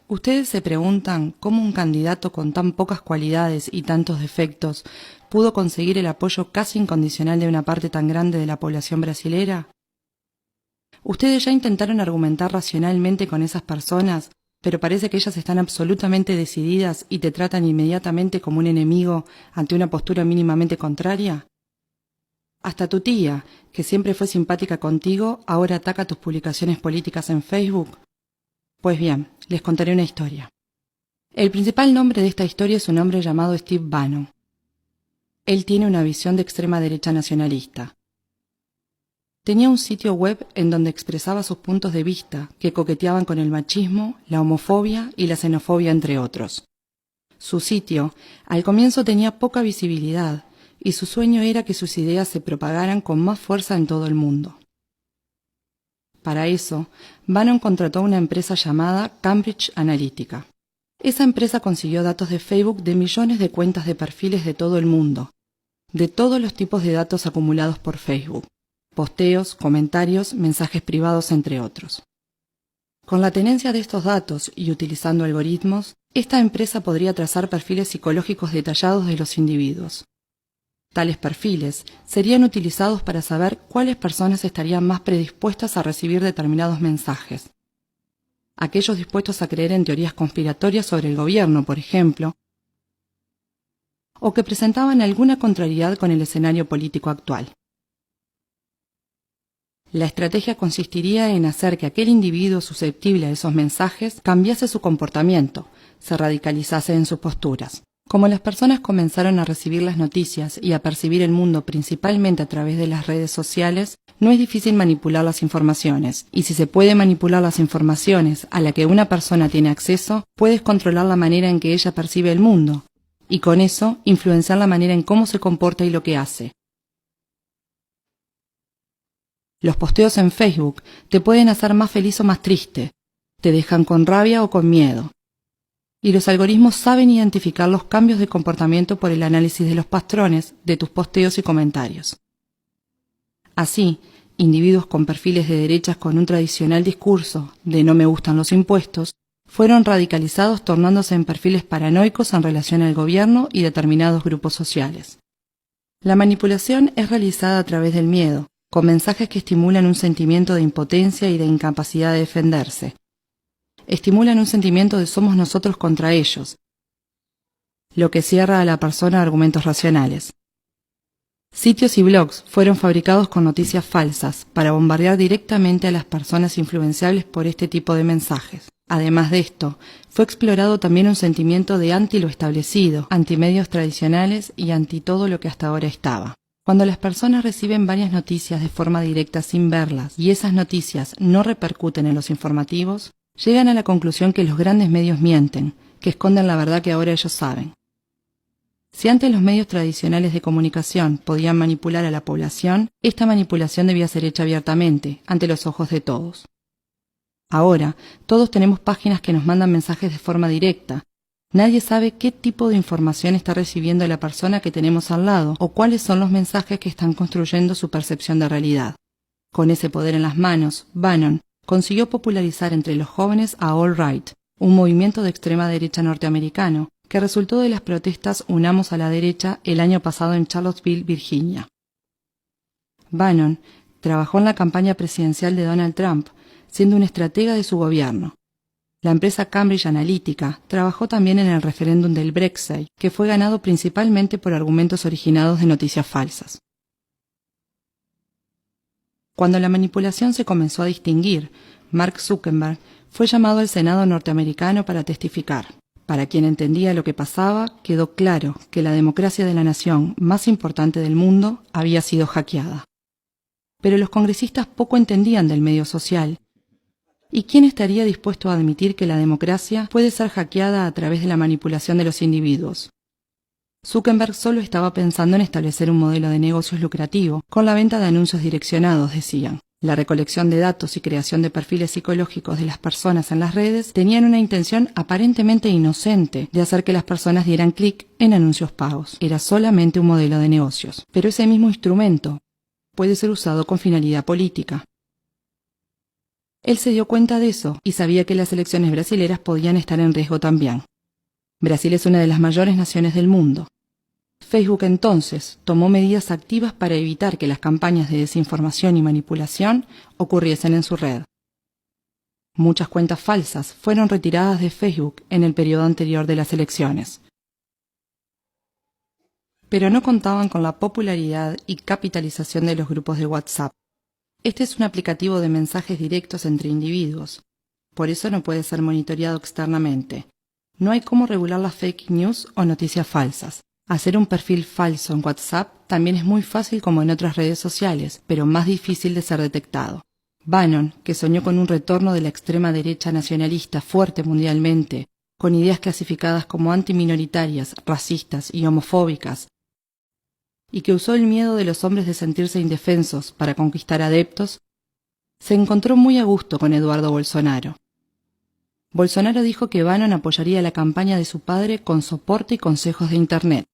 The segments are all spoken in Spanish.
Ustedes se preguntan cómo un candidato con tan pocas cualidades y tantos defectos pudo conseguir el apoyo casi incondicional de una parte tan grande de la población brasilera. Ustedes ya intentaron argumentar racionalmente con esas personas, pero parece que ellas están absolutamente decididas y te tratan inmediatamente como un enemigo ante una postura mínimamente contraria. Hasta tu tía, que siempre fue simpática contigo, ahora ataca tus publicaciones políticas en Facebook. Pues bien, les contaré una historia. El principal nombre de esta historia es un hombre llamado Steve Bannon. Él tiene una visión de extrema derecha nacionalista. Tenía un sitio web en donde expresaba sus puntos de vista que coqueteaban con el machismo, la homofobia y la xenofobia, entre otros. Su sitio, al comienzo, tenía poca visibilidad y su sueño era que sus ideas se propagaran con más fuerza en todo el mundo. Para eso, Bannon contrató a una empresa llamada Cambridge Analytica. Esa empresa consiguió datos de Facebook de millones de cuentas de perfiles de todo el mundo, de todos los tipos de datos acumulados por Facebook, posteos, comentarios, mensajes privados, entre otros. Con la tenencia de estos datos y utilizando algoritmos, esta empresa podría trazar perfiles psicológicos detallados de los individuos. Tales perfiles serían utilizados para saber cuáles personas estarían más predispuestas a recibir determinados mensajes. Aquellos dispuestos a creer en teorías conspiratorias sobre el gobierno, por ejemplo, o que presentaban alguna contrariedad con el escenario político actual. La estrategia consistiría en hacer que aquel individuo susceptible a esos mensajes cambiase su comportamiento, se radicalizase en sus posturas. Como las personas comenzaron a recibir las noticias y a percibir el mundo principalmente a través de las redes sociales, no es difícil manipular las informaciones, y si se puede manipular las informaciones a la que una persona tiene acceso, puedes controlar la manera en que ella percibe el mundo, y con eso influenciar la manera en cómo se comporta y lo que hace. Los posteos en Facebook te pueden hacer más feliz o más triste, te dejan con rabia o con miedo. Y los algoritmos saben identificar los cambios de comportamiento por el análisis de los patrones de tus posteos y comentarios. Así, individuos con perfiles de derechas con un tradicional discurso de no me gustan los impuestos, fueron radicalizados tornándose en perfiles paranoicos en relación al gobierno y determinados grupos sociales. La manipulación es realizada a través del miedo, con mensajes que estimulan un sentimiento de impotencia y de incapacidad de defenderse. Estimulan un sentimiento de somos nosotros contra ellos, lo que cierra a la persona a argumentos racionales. Sitios y blogs fueron fabricados con noticias falsas para bombardear directamente a las personas influenciables por este tipo de mensajes. Además de esto, fue explorado también un sentimiento de anti lo establecido, anti medios tradicionales y anti todo lo que hasta ahora estaba. Cuando las personas reciben varias noticias de forma directa sin verlas y esas noticias no repercuten en los informativos, llegan a la conclusión que los grandes medios mienten, que esconden la verdad que ahora ellos saben. Si antes los medios tradicionales de comunicación podían manipular a la población, esta manipulación debía ser hecha abiertamente, ante los ojos de todos. Ahora, todos tenemos páginas que nos mandan mensajes de forma directa. Nadie sabe qué tipo de información está recibiendo la persona que tenemos al lado o cuáles son los mensajes que están construyendo su percepción de realidad. Con ese poder en las manos, Bannon consiguió popularizar entre los jóvenes a All Right, un movimiento de extrema derecha norteamericano que resultó de las protestas Unamos a la Derecha el año pasado en Charlottesville, Virginia. Bannon trabajó en la campaña presidencial de Donald Trump, siendo un estratega de su gobierno. La empresa Cambridge Analytica trabajó también en el referéndum del Brexit, que fue ganado principalmente por argumentos originados de noticias falsas. Cuando la manipulación se comenzó a distinguir, Mark Zuckerberg fue llamado al Senado norteamericano para testificar. Para quien entendía lo que pasaba, quedó claro que la democracia de la nación más importante del mundo había sido hackeada. Pero los congresistas poco entendían del medio social. ¿Y quién estaría dispuesto a admitir que la democracia puede ser hackeada a través de la manipulación de los individuos? Zuckerberg solo estaba pensando en establecer un modelo de negocios lucrativo, con la venta de anuncios direccionados, decían. La recolección de datos y creación de perfiles psicológicos de las personas en las redes tenían una intención aparentemente inocente de hacer que las personas dieran clic en anuncios pagos. Era solamente un modelo de negocios, pero ese mismo instrumento puede ser usado con finalidad política. Él se dio cuenta de eso y sabía que las elecciones brasileras podían estar en riesgo también. Brasil es una de las mayores naciones del mundo. Facebook entonces tomó medidas activas para evitar que las campañas de desinformación y manipulación ocurriesen en su red. Muchas cuentas falsas fueron retiradas de Facebook en el periodo anterior de las elecciones. Pero no contaban con la popularidad y capitalización de los grupos de WhatsApp. Este es un aplicativo de mensajes directos entre individuos. Por eso no puede ser monitoreado externamente. No hay cómo regular las fake news o noticias falsas. Hacer un perfil falso en WhatsApp también es muy fácil como en otras redes sociales, pero más difícil de ser detectado. Bannon, que soñó con un retorno de la extrema derecha nacionalista fuerte mundialmente, con ideas clasificadas como antiminoritarias, racistas y homofóbicas, y que usó el miedo de los hombres de sentirse indefensos para conquistar adeptos, se encontró muy a gusto con Eduardo Bolsonaro. Bolsonaro dijo que Bannon apoyaría la campaña de su padre con soporte y consejos de Internet.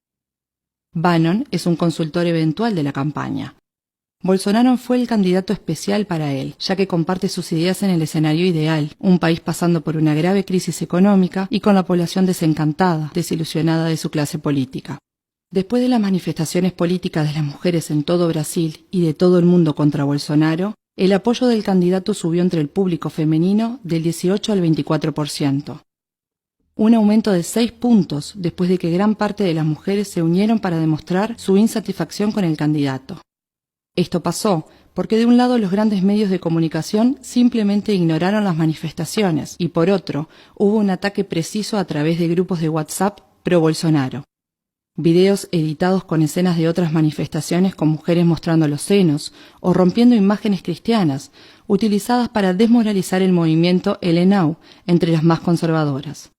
Bannon es un consultor eventual de la campaña. Bolsonaro fue el candidato especial para él, ya que comparte sus ideas en el escenario ideal, un país pasando por una grave crisis económica y con la población desencantada, desilusionada de su clase política. Después de las manifestaciones políticas de las mujeres en todo Brasil y de todo el mundo contra Bolsonaro, el apoyo del candidato subió entre el público femenino del 18 al 24%. Un aumento de 6 puntos después de que gran parte de las mujeres se unieron para demostrar su insatisfacción con el candidato. Esto pasó porque de un lado los grandes medios de comunicación simplemente ignoraron las manifestaciones y por otro hubo un ataque preciso a través de grupos de WhatsApp pro-Bolsonaro. Videos editados con escenas de otras manifestaciones con mujeres mostrando los senos o rompiendo imágenes cristianas utilizadas para desmoralizar el movimiento LNAU entre las más conservadoras.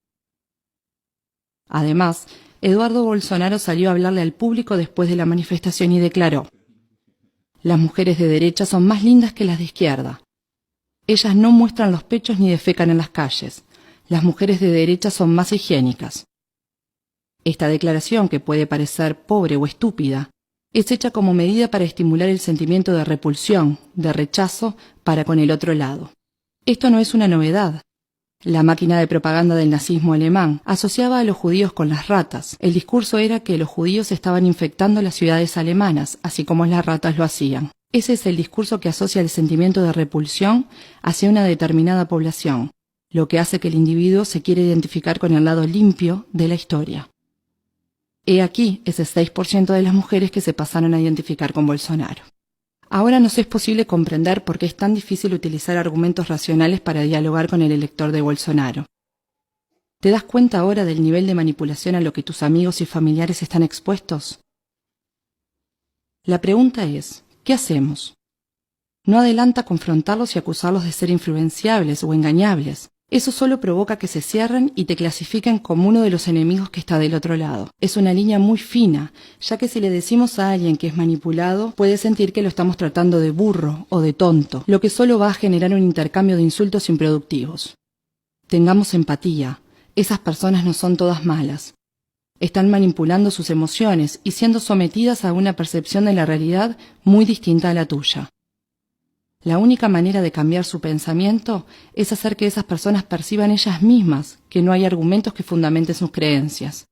Además, Eduardo Bolsonaro salió a hablarle al público después de la manifestación y declaró: «Las mujeres de derecha son más lindas que las de izquierda. Ellas no muestran los pechos ni defecan en las calles. Las mujeres de derecha son más higiénicas». Esta declaración, que puede parecer pobre o estúpida, es hecha como medida para estimular el sentimiento de repulsión, de rechazo para con el otro lado. Esto no es una novedad. La máquina de propaganda del nazismo alemán asociaba a los judíos con las ratas. El discurso era que los judíos estaban infectando las ciudades alemanas, así como las ratas lo hacían. Ese es el discurso que asocia el sentimiento de repulsión hacia una determinada población, lo que hace que el individuo se quiera identificar con el lado limpio de la historia. He aquí ese 6% de las mujeres que se pasaron a identificar con Bolsonaro. Ahora nos es posible comprender por qué es tan difícil utilizar argumentos racionales para dialogar con el elector de Bolsonaro. ¿Te das cuenta ahora del nivel de manipulación a lo que tus amigos y familiares están expuestos? La pregunta es, ¿qué hacemos? No adelanta confrontarlos y acusarlos de ser influenciables o engañables. Eso solo provoca que se cierren y te clasifiquen como uno de los enemigos que está del otro lado. Es una línea muy fina, ya que si le decimos a alguien que es manipulado, puede sentir que lo estamos tratando de burro o de tonto, lo que solo va a generar un intercambio de insultos improductivos. Tengamos empatía. Esas personas no son todas malas. Están manipulando sus emociones y siendo sometidas a una percepción de la realidad muy distinta a la tuya. La única manera de cambiar su pensamiento es hacer que esas personas perciban ellas mismas que no hay argumentos que fundamenten sus creencias.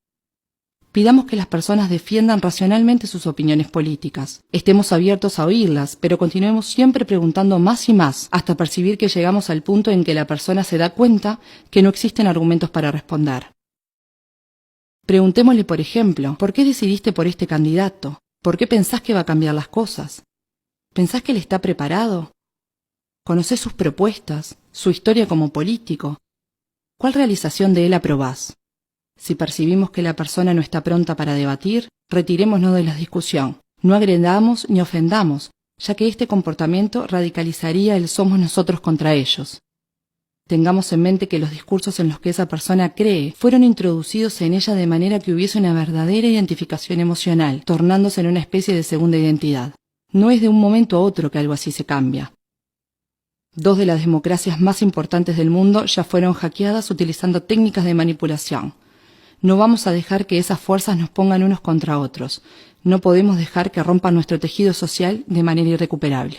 Pidamos que las personas defiendan racionalmente sus opiniones políticas. Estemos abiertos a oírlas, pero continuemos siempre preguntando más y más hasta percibir que llegamos al punto en que la persona se da cuenta que no existen argumentos para responder. Preguntémosle, por ejemplo, ¿por qué decidiste por este candidato? ¿Por qué pensás que va a cambiar las cosas? ¿Pensás que él está preparado? ¿Conocés sus propuestas, su historia como político? ¿Cuál realización de él aprobás? Si percibimos que la persona no está pronta para debatir, retirémonos de la discusión. No agredamos ni ofendamos, ya que este comportamiento radicalizaría el somos nosotros contra ellos. Tengamos en mente que los discursos en los que esa persona cree fueron introducidos en ella de manera que hubiese una verdadera identificación emocional, tornándose en una especie de segunda identidad. No es de un momento a otro que algo así se cambia. 2 de las democracias más importantes del mundo ya fueron hackeadas utilizando técnicas de manipulación. No vamos a dejar que esas fuerzas nos pongan unos contra otros. No podemos dejar que rompan nuestro tejido social de manera irrecuperable.